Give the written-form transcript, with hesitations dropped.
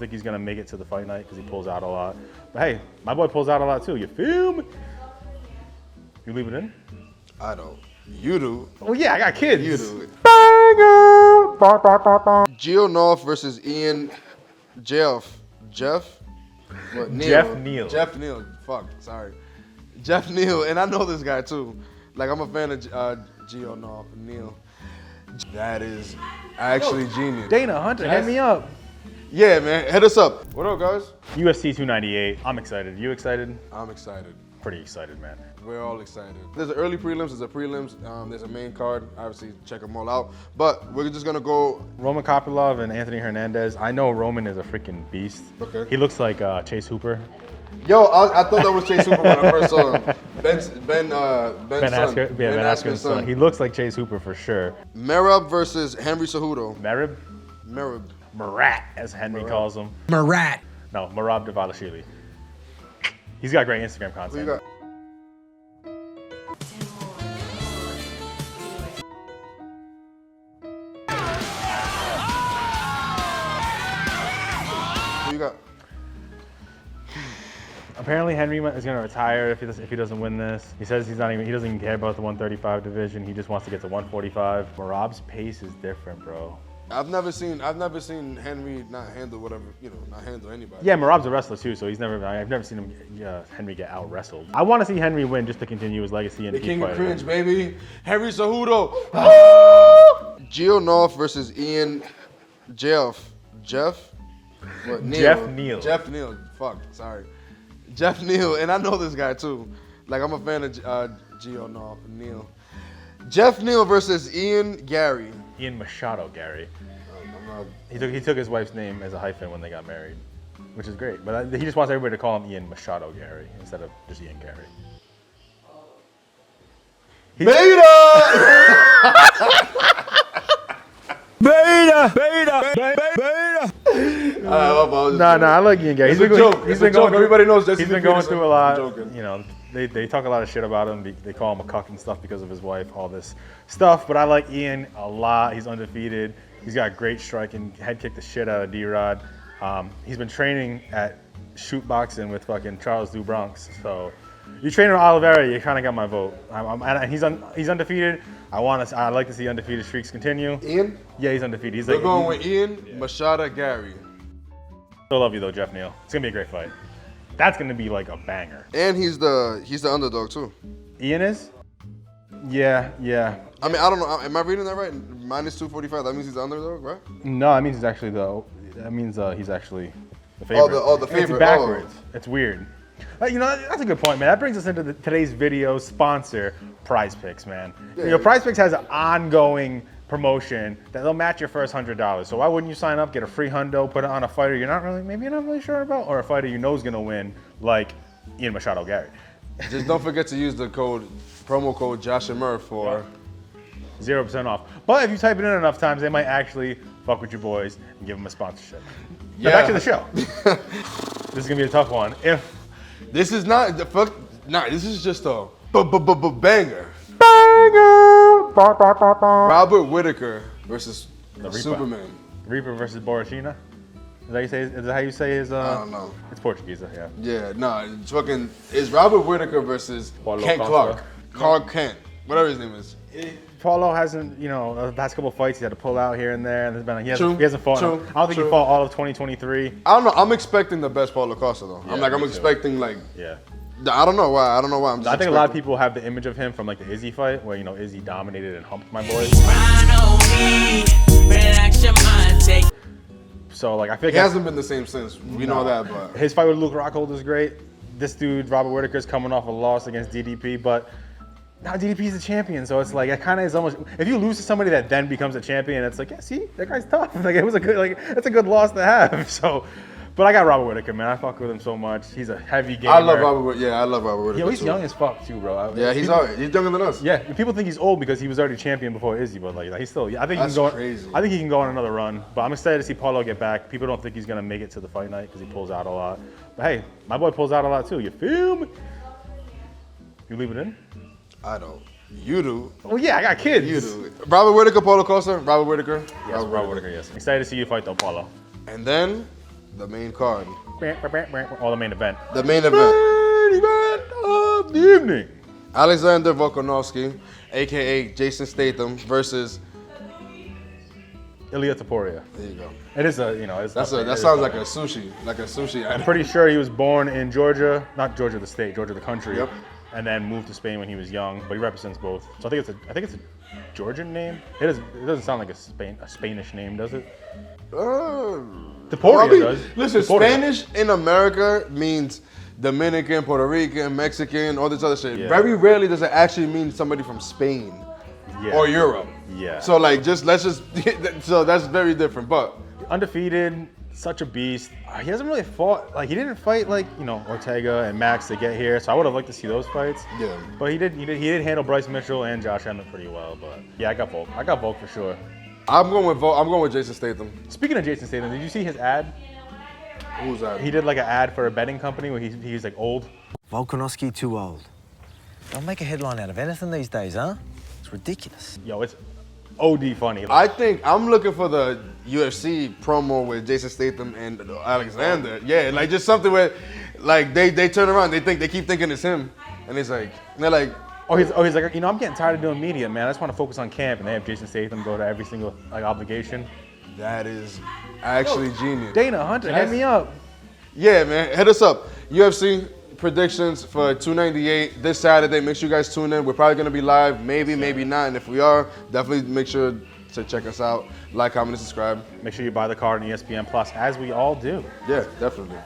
think he's gonna make it to the fight night because he pulls out a lot. But hey, my boy pulls out a lot too. You feel me? You leave it in? I don't. You do. Oh yeah, I got kids. You do. Banger! Geoff versus Geoff. What? Neal. Geoff Neal. Fuck. Sorry. Geoff Neal, and I know this guy too. Like I'm a fan of Geoff Neal. That is actually genius. Dana Hunter, hit me up. Yeah, man. Hit us up. What up, guys? UFC 298. I'm excited. You excited? I'm excited. Pretty excited, man. We're all excited. There's an early prelims, there's a prelims, there's a main card. Obviously, check them all out. But we're just gonna go. Roman Kopylov and Anthony Hernandez. I know Roman is a freaking beast. Okay. He looks like Chase Hooper. Yo, I thought that was Chase Hooper when I first saw him. Ben Askren's son. He looks like Chase Hooper for sure. Merab versus Henry Cejudo. Merab? Merab, as Henry calls him. Merab. No, Merab Dvalisvili. He's got great Instagram content. Who you got? Who you got? Apparently Henry is going to retire if he doesn't win this. He says he doesn't even care about the 135 division. He just wants to get to 145. Merab's pace is different, bro. I've never seen Henry not handle whatever, not handle anybody. Yeah, Merab's a wrestler too, so I've never seen him Henry get out wrestled. I want to see Henry win just to continue his legacy and the keep king of fighting. cringe, baby. Henry Cejudo. Geoff versus Geoff. What? Neal. Geoff Neal. Fuck, sorry. Geoff Neal, and I know this guy too. Like I'm a fan of Geoff Neal. Geoff Neal versus Garry. Ian Machado Garry. He took his wife's name as a hyphen when they got married, which is great. But he just wants everybody to call him Ian Machado Garry instead of just Ian Garry. Beta! No, I like Ian Garry. He's been going. Everybody knows Jesse. He's been going through a lot. Joking. They talk a lot of shit about him. They call him a cuck and stuff because of his wife, all this stuff. But I like Ian a lot. He's undefeated. He's got great striking. Head kicked the shit out of D-Rod. He's been training at shoot boxing with fucking Charles Du Bronx. So you train with Oliveira, you kind of got my vote. He's undefeated. I like to see undefeated streaks continue. Ian? Yeah, he's undefeated. We're going with Ian Machado Garry. Still love you though, Geoff Neal. It's gonna be a great fight. That's gonna be like a banger. And he's the underdog too. Ian is? Yeah. I mean, I don't know. Am I reading that right? Minus 245. That means he's the underdog, right? No, that means he's actually the favorite. Oh, the favorite. It's backwards. It's weird. That's a good point, man. That brings us into today's video sponsor, Prize Picks, man. Yeah. Prize Picks has an ongoing promotion that they'll match your first $100. So why wouldn't you sign up, get a free hundo, put it on a fighter you're not really sure about, or a fighter you know is gonna win, like Ian Machado Garry. Just don't forget to use the promo code Josh and Murph for 0% off. But if you type it in enough times, they might actually fuck with your boys and give them a sponsorship. Yeah. Now back to the show. This is gonna be a tough one. This is not the fuck. Nah, this is just a banger. Robert Whittaker versus Superman. Reaper versus Borrachina. Is that how you say his? I don't know. It's Portuguese, yeah. Yeah, no, it's Robert Whittaker versus Paulo Kent Costa. Clark Kent, whatever his name is. Paulo hasn't, the past couple of fights he had to pull out here and there, and there's been he hasn't fought. True, I don't think he fought all of 2023. I don't know. I'm expecting the best Paulo Costa though. Yeah, I'm expecting Yeah. I don't know why. I think a lot of people have the image of him from the Izzy fight, where Izzy dominated and humped my boys. So I feel like he hasn't been the same since. We know that, but his fight with Luke Rockhold is great. This dude, Robert Whittaker, is coming off a loss against DDP, but now DDP is the champion, so it's it kind of is almost. If you lose to somebody that then becomes a champion, it's yeah, see, that guy's tough. It was a good, it's a good loss to have. So. But I got Robert Whittaker, man. I fuck with him so much. He's a heavy gamer. I love Robert Whittaker. Yo, he's young as fuck too, bro. Yeah, he's younger than us. Yeah, people think he's old because he was already champion before Izzy, but he's still. I think That's he can go. Crazy. I think he can go on another run. But I'm excited to see Paulo get back. People don't think he's gonna make it to the fight night because he pulls out a lot. But hey, my boy pulls out a lot too. You feel me? You leave it in? I don't. You do. Oh yeah, I got kids. You do. Robert Whittaker, Paulo Costa. Robert Whittaker. Yes, Robert Whittaker. Yes. Excited to see you fight though, Paulo. And then the main card. Or the main event. The main event. Main event of the evening. Alexander Volkanovski, aka Jason Statham, versus. Ilia Topuria. There you go. It is a, That sounds like a sushi I'm item. pretty sure he was born in Georgia, not Georgia the state, Georgia the country. Yep. And then moved to Spain when he was young, but he represents both. So I think it's a Georgian name. It doesn't sound like a Spanish name, does it? Topuria does. Listen, Topuria. Spanish in America means Dominican, Puerto Rican, Mexican, all this other shit. Yeah. Very rarely does it actually mean somebody from Spain Yeah. or Europe. Yeah. So like, so that's very different. But Undefeated, such a beast. He hasn't really fought, he didn't fight Ortega and Max to get here, so I would have liked to see those fights. Yeah. But he did handle Bryce Mitchell and Josh Emmett pretty well. But yeah, I got Volk. I got Volk for sure. I'm going with I'm going with Jason Statham. Speaking of Jason Statham, did you see his ad? Who's that? He did an ad for a betting company where he's old. Volkanovski too old. Don't make a headline out of anything these days, huh? It's ridiculous. Yo, it's OD funny. I think I'm looking for the UFC promo with Jason Statham and Alexander. Yeah, just something where, they turn around, they keep thinking it's him, and it's they're like. Oh, he's like, I'm getting tired of doing media, man. I just want to focus on camp, and they have Jason Statham go to every single obligation. That is actually genius. Dana Hunter, hit me up. Yeah, man, hit us up. UFC predictions for 298 this Saturday. Make sure you guys tune in. We're probably gonna be live, maybe not, and if we are, definitely make sure to check us out. Like, comment, and subscribe. Make sure you buy the card on ESPN Plus, as we all do. Yeah, definitely.